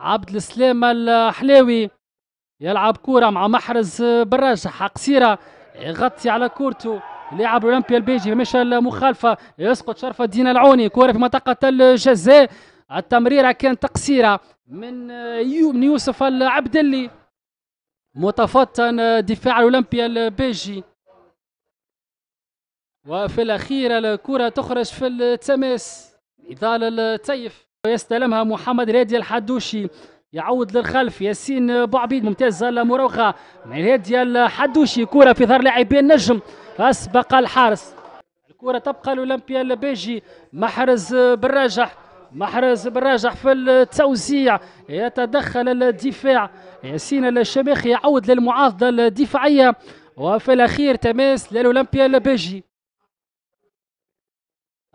عبد السلام الحلاوي يلعب كرة مع محرز بالراجح قصيرة، يغطي على كورته لاعب اولمبيا البيجي مشى المخالفة، يسقط شرف الدين العوني، كرة في منطقة الجزاء، التمريرة كانت قصيرة من يوسف العبدلي متفطن دفاع اولمبيا البيجي. وفي الأخير الكرة تخرج في التماس، نضال التيف يستلمها محمد الهادي الحدوشي، يعود للخلف ياسين بوعبيد، ممتازة المراوغة من الهادي الحدوشي، كرة في ظهر لاعبي النجم أسبق الحارس. الكرة تبقى لأولمبيا البيجي، محرز بالراجح في التوزيع، يتدخل الدفاع ياسين الشماخي، يعود للمعارضة الدفاعية. وفي الأخير تماس للأولمبيا البيجي.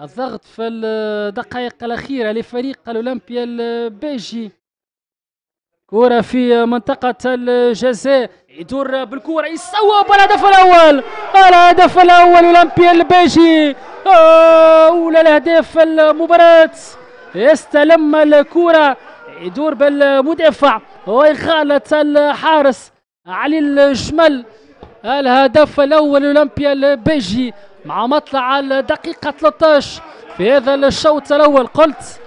الضغط في الدقائق الأخيرة لفريق الأولمبيا البيجي، كرة في منطقة الجزاء، يدور بالكرة يصوب الهدف الأول أولمبيا البيجي، أولى الأهداف المباراة. يستلم الكرة، يدور بالمدافع وإغالة الحارس علي الجمل، الهدف الأول أولمبيا البيجي مع مطلع الدقيقة 13 في هذا الشوط الأول. قلت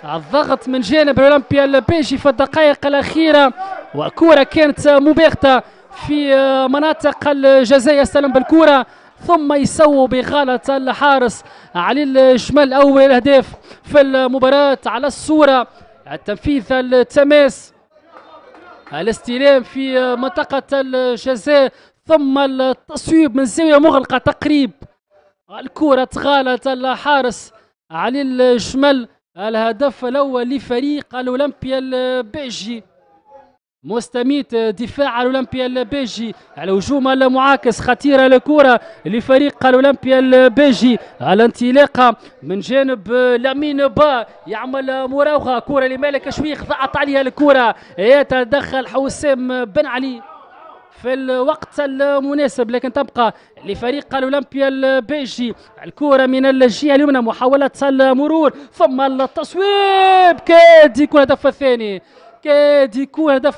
الضغط من جانب اولمبيا البيجي في الدقائق الأخيرة، وكرة كانت مباغتة في مناطق الجزاء، يستلم بالكرة ثم يسووا بإغالة الحارس علي الجمل، أول أهداف في المباراة على الصورة. التنفيذ التماس، الاستلام في منطقة الجزاء ثم التصويب من زاوية مغلقة تقريب، الكرة تغالت الحارس علي الجمل، الهدف الأول لفريق الأولمبيا البيجي. مستميت دفاع الأولمبيا البيجي، الهجوم المعاكس، خطيرة الكرة لفريق الأولمبيا البيجي، الانطلاقة من جانب لامين با، يعمل مراوغة، كرة لمالك شويخ، ضغط عليها الكرة، يتدخل حسام بن علي في الوقت المناسب، لكن تبقى لفريق الأولمبيا البيجي. الكرة من الجهة اليمنى، محاولة المرور ثم التصويب، كاد يكون هدف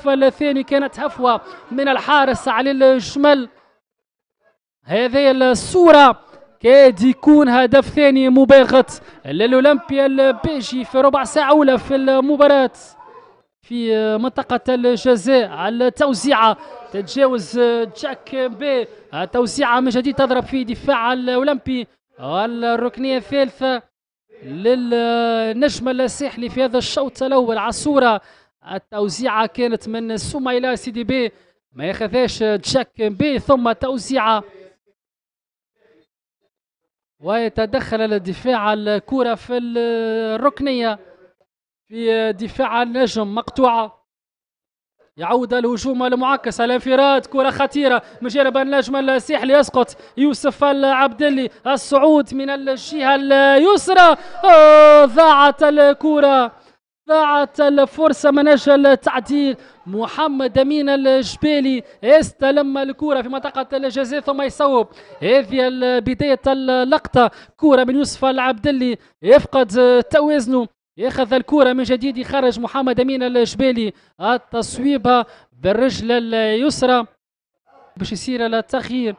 الثاني، كانت هفوة من الحارس علي الجمل. هذه الصورة كاد يكون هدف ثاني مباغت للأولمبيا البيجي في ربع ساعة أولى في المباراة. في منطقة الجزاء التوزيعة تتجاوز جاك بي، التوزيعة من جديد تضرب في دفاع الأولمبي، والركنية الثالثة للنجم الساحلي في هذا الشوط الأول. على الصورة التوزيعة كانت من سميلة سيدي بي، ما ياخذهاش جاك بي، ثم توزيعة ويتدخل الدفاع الكرة في الركنية في دفاع النجم مقطوعة. يعود الهجوم المعكس، الانفراد، كرة خطيرة من جانب النجم الساحلي، يسقط يوسف العبدلي، الصعود من الجهة اليسرى، ضاعت الكرة، ضاعت الفرصة من أجل التعديل. محمد أمين الجبالي يستلم الكرة في منطقة الجزاء ثم يصوب. هذه بداية اللقطة، كرة من يوسف العبدلي يفقد توازنه، ياخذ الكرة من جديد، يخرج محمد أمين الجبالي، التصويبة بالرجل اليسرى باش يصير التغيير.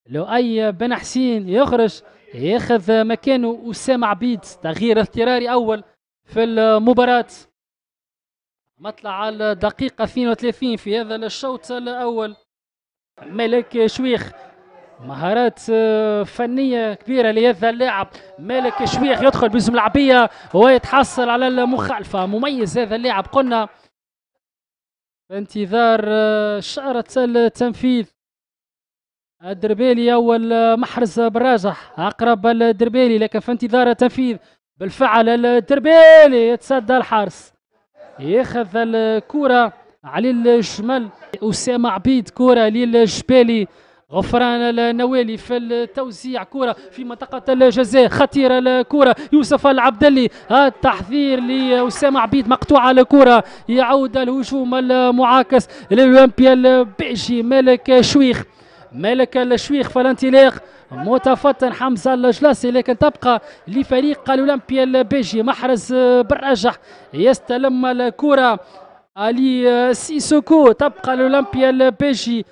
لؤي بن حسين يخرج، ياخذ مكانه أسامة عبيد، تغيير اضطراري أول في المباراة. مطلع الدقيقة 32 في هذا الشوط الأول. ملك شويخ، مهارات فنية كبيرة لهذا اللاعب مالك شويخ، يدخل بزملعبية ويتحصل على المخالفة. مميز هذا اللاعب، قلنا في انتظار شارة التنفيذ. الدربيلي أول محرز بالراجح، أقرب الدربيلي، لكن في انتظار التنفيذ. بالفعل الدربيلي يتصدى الحارس، ياخذ الكرة علي الجمل، أسامة عبيد، كرة للجبالي، غفران النوالي في التوزيع، كرة في منطقة الجزاء، خطيرة الكرة، يوسف العبدلي، التحذير لأسامة عبيد، مقطوعة الكرة. يعود الهجوم المعاكس للأولمبيا البيجي، مالك الشويخ في الانطلاق، متفتن حمزه الجلاسي، لكن تبقى لفريق الاولمبيا البيجي. محرز بالرجح يستلم الكره علي سيسوكو. تبقى الاولمبيا البيجي،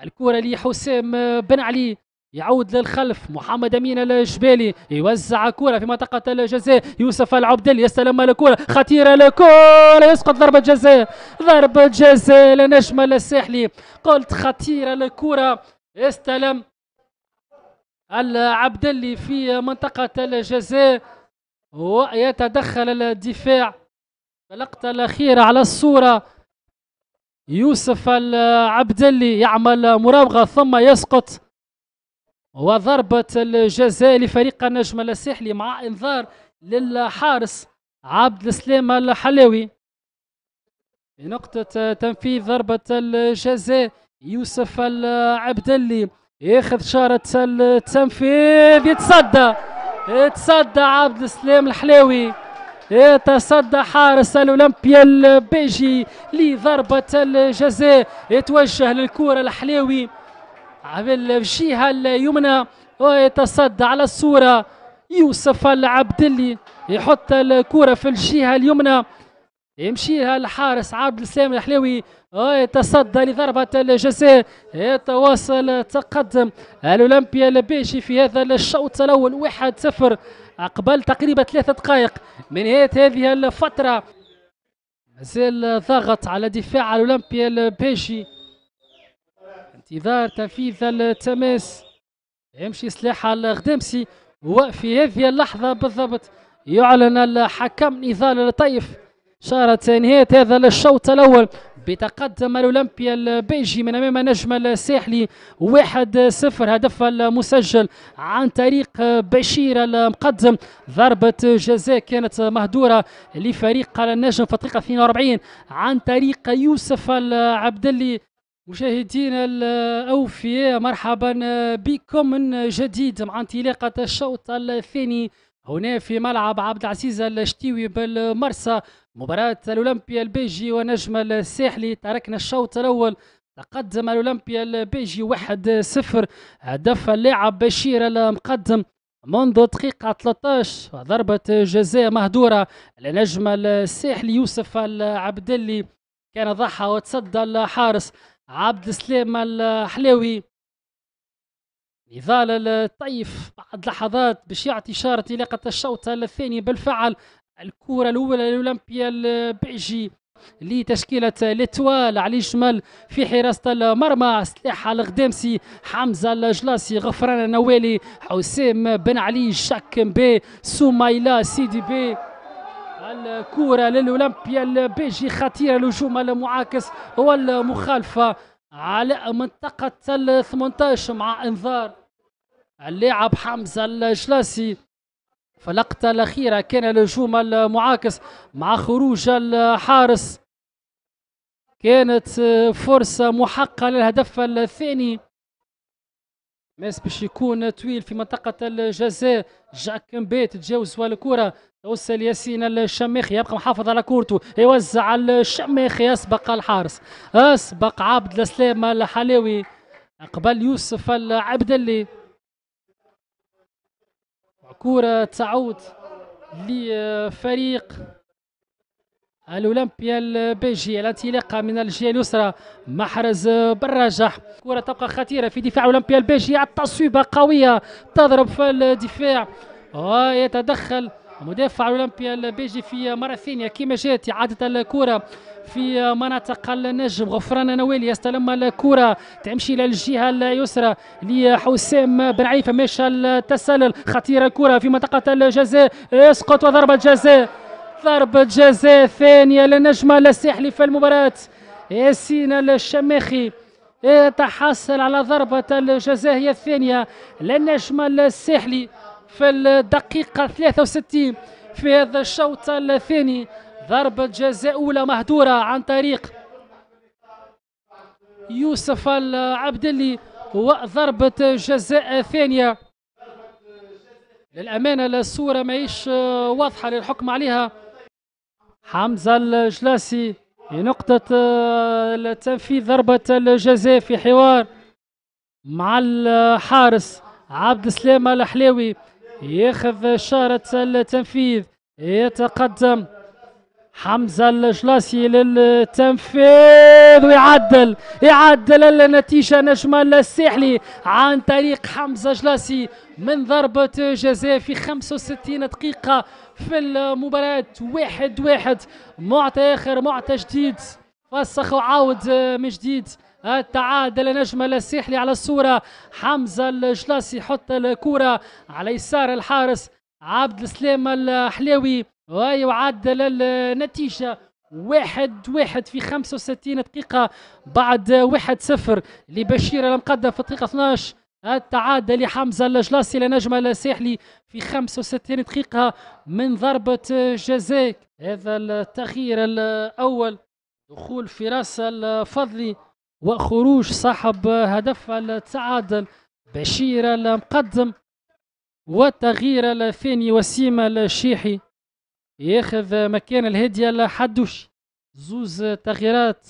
الكره لحسام بن علي، يعود للخلف محمد امين الجبالي، يوزع كره في منطقه الجزاء. يوسف العبدلي يستلم الكره خطيره، الكره يسقط ضربه جزاء. ضربه جزاء لنجم الساحلي. قلت خطيره الكره، يستلم العبدلي في منطقه الجزاء ويتدخل الدفاع. اللقطه الاخيره على الصوره يوسف العبدلي يعمل مراوغه ثم يسقط، وضربة الجزاء لفريق النجم الساحلي مع انذار للحارس عبد السلام الحلاوي. بنقطة تنفيذ ضربة الجزاء يوسف العبدلي ياخذ شارة التنفيذ، يتصدى عبد السلام الحلاوي، يتصدى حارس الاولمبيا البيجي لضربة الجزاء. يتوجه للكرة الحلاوي بالجهة اليمنى ويتصدى على الصورة يوسف العبدلي، يحط الكرة في الجهة اليمنى، يمشي لها الحارس عبد السلام الحلاوي ويتصدى لضربة الجزاء. يتواصل تقدم الأولمبيا البيجي في هذا الشوط الأول 1-0 قبل تقريبا 3 دقائق من نهاية هذه الفترة. مازال ضغط على دفاع الأولمبيا البيجي، انتظار تنفيذ التماس، يمشي سلاح الغدامسي. وفي هذه اللحظة بالضبط يعلن الحكم نضال الطيف شارة نهاية هذا الشوط الأول بتقدم الأولمبيا البيجي من أمام نجم الساحلي 1-0. هدف المسجل عن طريق بشير المقدم. ضربة جزاء كانت مهدورة لفريق النجم في الدقيقة 42 عن طريق يوسف العبدلي. مشاهدينا الأوفياء، مرحبا بكم من جديد مع انطلاقة الشوط الثاني هنا في ملعب عبد العزيز الشتيوي بالمرسى. مباراة الأولمبيا البيجي ونجم الساحلي. تركنا الشوط الأول، تقدم الأولمبيا البيجي 1-0. هدف اللاعب بشير المقدم منذ دقيقة 13، ضربة جزاء مهدورة لنجم الساحلي يوسف العبدلي، كان ضحى وتصدى الحارس عبد السلام الحلاوي. نضال الطيف بعد لحظات باش يعطي إشارة انطلاقة الشوط الثاني. بالفعل الكرة الأولى للأولمبيا البيجي لتشكيلة ليتوال علي جمال في حراسة المرمى، سلاح الغدامسي، حمزة الجلاسي، غفران النوالي، حسام بن علي، شاك مبي، سميلة سيدي بي. الكرة للأولمبيا البيجي خطيرة، الهجوم المعاكس والمخالفة على منطقة 18 مع انذار اللاعب حمزة الجلاسي. في اللقطة الأخيرة كان الهجوم المعاكس مع خروج الحارس، كانت فرصة محققة للهدف الثاني. ماس باش يكون طويل في منطقة الجزاء، جاك مبي تتجاوز الكرة، توصل ياسين الشماخي، يبقى محافظ على كورته، يوزع الشماخي، يسبق الحارس، اسبق عبد السلام الحلاوي قبل يوسف العبدلي. كرة تعود لفريق الأولمبيا البيجي، الانطلاقة من الجهة اليسرى، محرز بالرجح. كرة تبقى خطيرة في دفاع الأولمبيا البيجي، التصويبة قوية تضرب في الدفاع ويتدخل مدافع الأولمبيا البيجي في مرة ثانية كما جاءت إعادة الكرة في مناطق النجم. غفران نوالي يستلم الكرة، تمشي إلى الجهة اليسرى لحسام بن عيفة، مشى التسلل، خطيرة الكرة في منطقة الجزاء، يسقط وضربة جزاء. ضربة جزاء ثانية للنجم الساحلي في المباراة. ياسين الشماخي يتحصل على ضربة الجزاء هي الثانية للنجم الساحلي في الدقيقة 63 في هذا الشوط الثاني. ضربة جزاء أولى مهدورة عن طريق يوسف العبدلي، وضربة جزاء ثانية. للأمانة الصورة ماهيش واضحة للحكم عليها. حمزة الجلاسي نقطة تنفيذ ضربة الجزاء في حوار مع الحارس عبد السلام الحلاوي ياخذ إشارة التنفيذ، يتقدم حمزة الجلاسي للتنفيذ ويعدل النتيجة نجم الساحلي عن طريق حمزة جلاسي من ضربة جزاء في 65 دقيقة في المباراة. 1-1 معطى آخر، معطى جديد، فسخ وعاود من جديد التعادل نجم الساحلي. على الصورة حمزة الجلاسي يحط الكرة على يسار الحارس عبد السلام الحلاوي ويعدل النتيجة. 1-1 في 65 دقيقة بعد 1-0 لبشير المقدم في الدقيقة 12. التعادل لحمزة الجلاسي لنجم الساحلي في 65 دقيقة من ضربة جزاء. هذا التغيير الأول، دخول فراس الفضلي وخروج صاحب هدف التعادل بشير المقدم، والتغيير الثاني وسيم الشيحي ياخذ مكان الهدية الحدوشي. زوز تغييرات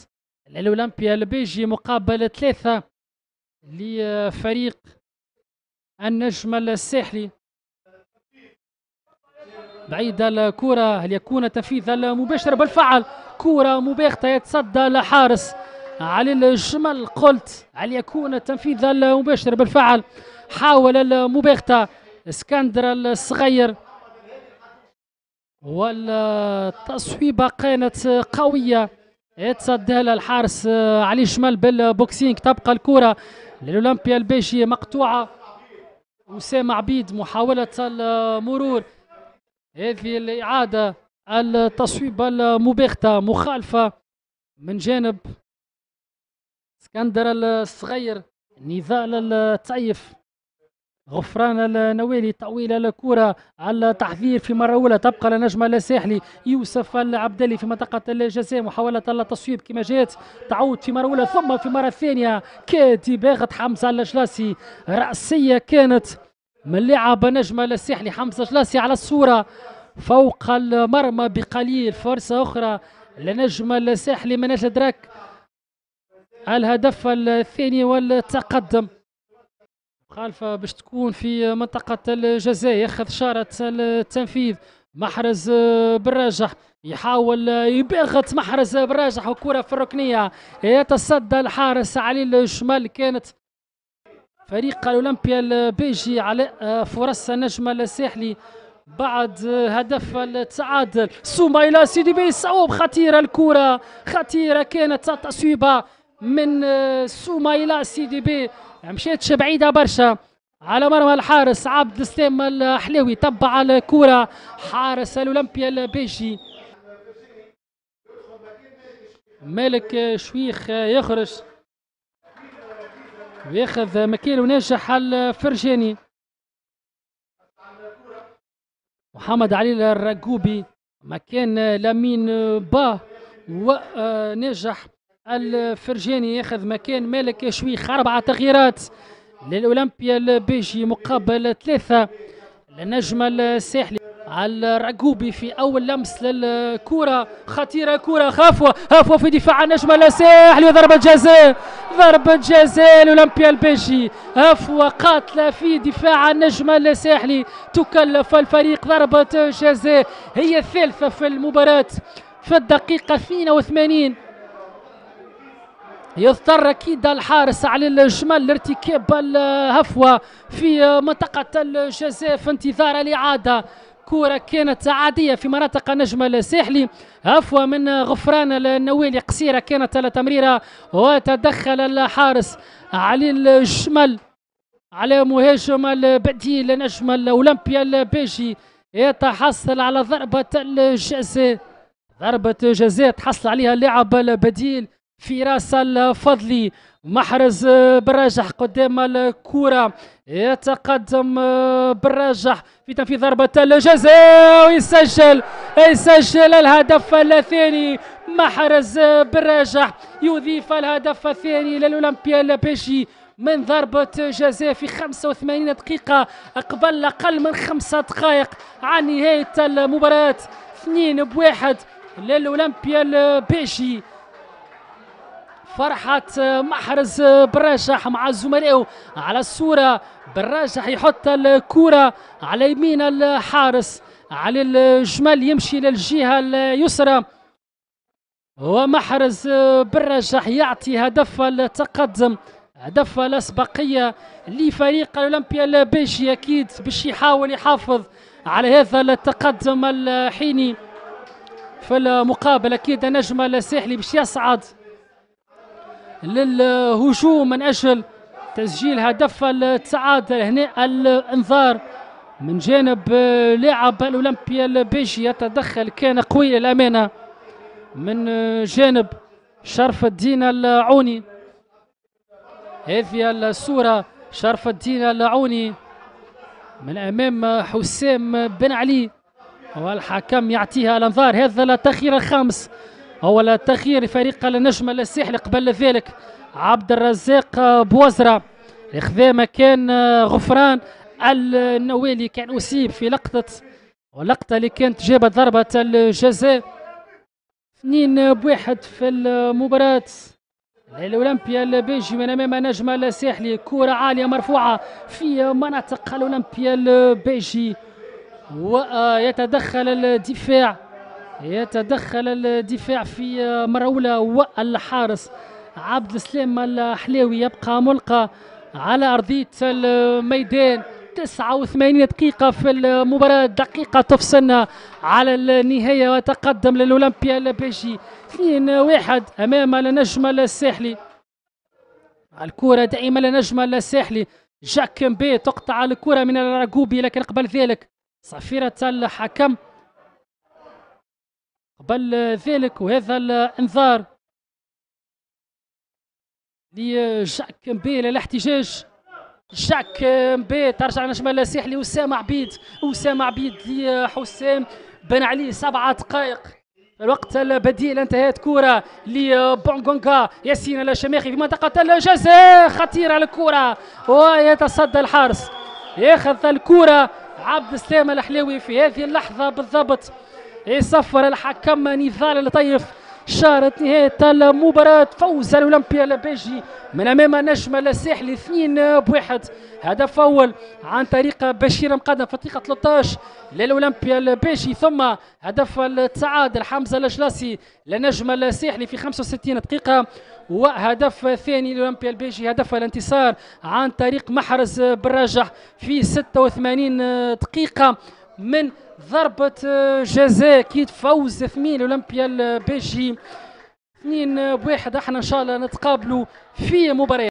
الأولمبيا البيجي مقابل 3 لفريق النجم الساحلي. بعيد الكرة، هل يكون تنفيذ المباشر؟ بالفعل كرة مباغتة يتصدى الحارس علي الجمل. قلت هل يكون التنفيذ المباشر؟ بالفعل حاول المباغتة اسكندر الصغير، والتصويبة كانت قوية يتصدى الحارس علي الجمل بالبوكسينج. تبقى الكرة للأولمبيا البيجي مقطوعة. أسامة عبيد محاولة المرور، هذه الإعادة التصويبة المباغتة مخالفة من جانب اسكندر الصغير. نضال الطيف، غفران النوالي، طويله الكره على التحذير في مره اولى. تبقى لنجم الساحلي يوسف العبدلي في منطقه الجزاء، محاوله التصويب كما جات، تعود في مره اولى ثم في مره ثانيه كادي باغت حمزه الجلاسي. راسيه كانت من لاعب نجم الساحلي حمزه الجلاسي على الصوره فوق المرمى بقليل. فرصه اخرى لنجم الساحلي من اجل ادراك الهدف الثاني والتقدم. مخالفة باش تكون في منطقة الجزاء. ياخذ شارة التنفيذ محرز بالراجح، يحاول يباغت محرز بالراجح وكرة في الركنية. يتصدى الحارس علي الشمال. كانت فريق الأولمبيا البيجي على فرص النجم الساحلي بعد هدف التعادل. سومايلا سيدي بي صوب، خطيرة الكرة، خطيرة كانت التصويبة من سومايلا سيدي بي، مشيتش بعيدة برشا على مرمى الحارس عبد السلام الحلاوي. تبع الكرة حارس الأولمبيا البيجي مالك شويخ يخرج وياخذ مكانه ناجح الفرجاني. محمد علي الرقوبي مكان لامين با، وناجح الفرجاني ياخذ مكان مالك شويخ. 4 تغييرات للأولمبيا البيجي مقابل 3 للنجم الساحلي. على الرقوبي في أول لمس للكرة، خطيرة كرة، هفوة في دفاع النجم الساحلي وضربة جزاء. ضربة جزاء الأولمبيا البيجي، هفوة قاتلة في دفاع النجم الساحلي، تكلف الفريق ضربة جزاء هي الثالثة في المباراة في الدقيقة 82. يضطر اكيد الحارس على الجمل لارتكاب الهفوه في منطقه الجزاء في انتظار الاعاده. كره كانت عاديه في مناطق النجم الساحلي، هفوه من غفران النوالي قصيره كانت التمريره، وتدخل الحارس علي الجمل على مهاجم البديل لنجم الاولمبيا البيجي يتحصل على ضربه الجزاء. ضربه جزاء تحصل عليها اللاعب البديل فراس الفضلي. محرز بالراجح قدام الكرة، يتقدم بالراجح في تنفيذ ضربة الجزاء ويسجل الهدف الثاني. محرز بالراجح يضيف الهدف الثاني للأولمبيا البيجي من ضربة جزاء في 85 دقيقة قبل أقل من 5 دقائق عن نهاية المباراة. 2-1 للأولمبيا البيجي فرحة محرز بالراجح مع زملائه على الصورة. بالراجح يحط الكرة على يمين الحارس، علي الجمل يمشي للجهة اليسرى، ومحرز بالراجح يعطي هدف التقدم، هدف الأسبقية لفريق الأولمبيا البيجي. أكيد باش يحاول يحافظ على هذا التقدم الحيني في المقابل. أكيد النجم الساحلي باش يصعد للهجوم من أجل تسجيل هدف التعادل. هنا الانذار من جانب لاعب الأولمبيا البيجي، يتدخل كان قوي للأمانة من جانب شرف الدين العوني. هذه الصورة شرف الدين العوني من أمام حسام بن علي، والحكم يعطيها الانذار. هذا التأخير الخامس، هو التأخير لفريق النجم الساحلي. قبل ذلك عبد الرزاق بوزرة خذا مكان غفران النوالي، كان أصيب في اللقطة اللي كانت جابت ضربة الجزاء. 2-1 في المباراة الأولمبيا البيجي من أمام النجم الساحلي. كرة عالية مرفوعة في مناطق الأولمبيا البيجي، ويتدخل الدفاع في مرة أولى، والحارس عبد السلام الحلاوي يبقى ملقى على أرضية الميدان. 89 دقيقة في المباراة، دقيقة تفصلنا على النهاية، وتقدم للأولمبيا البيجي 2-1 أمام النجم الساحلي. الكرة دائما للنجم الساحلي. جاك مبي تقطع الكرة من الرقوبي، لكن قبل ذلك صفيرة الحكم قبل ذلك، وهذا الانذار لجاك مبي للاحتجاج. جاك مبي ترجع نجم الساحلي. أسامة عبيد لحسام بن علي. 7 دقائق الوقت البديل. انتهت كرة لبونغونغا ياسين الشماخي في منطقة الجزاء، خطيرة الكرة ويتصدى الحارس. ياخذ الكرة عبد السلام الحلاوي في هذه اللحظة بالضبط. يصفر الحكم نضال الطيف شارة نهاية المباراة. فوز الأولمبيا البيجي من أمام النجم الساحلي 2-1. هدف أول عن طريق بشير مقدم في الدقيقة 13 للأولمبيا البيجي، ثم هدف التعادل حمزة الجلاسي للنجم الساحلي في 65 دقيقة، وهدف ثاني للأولمبيا البيجي هدف الانتصار عن طريق محرز بالراجح في 86 دقيقة من ضربة جزاء. اكيد فوز 2 الأولمبيا البيجي 2-1. احنا ان شاء الله نتقابلوا في مباراة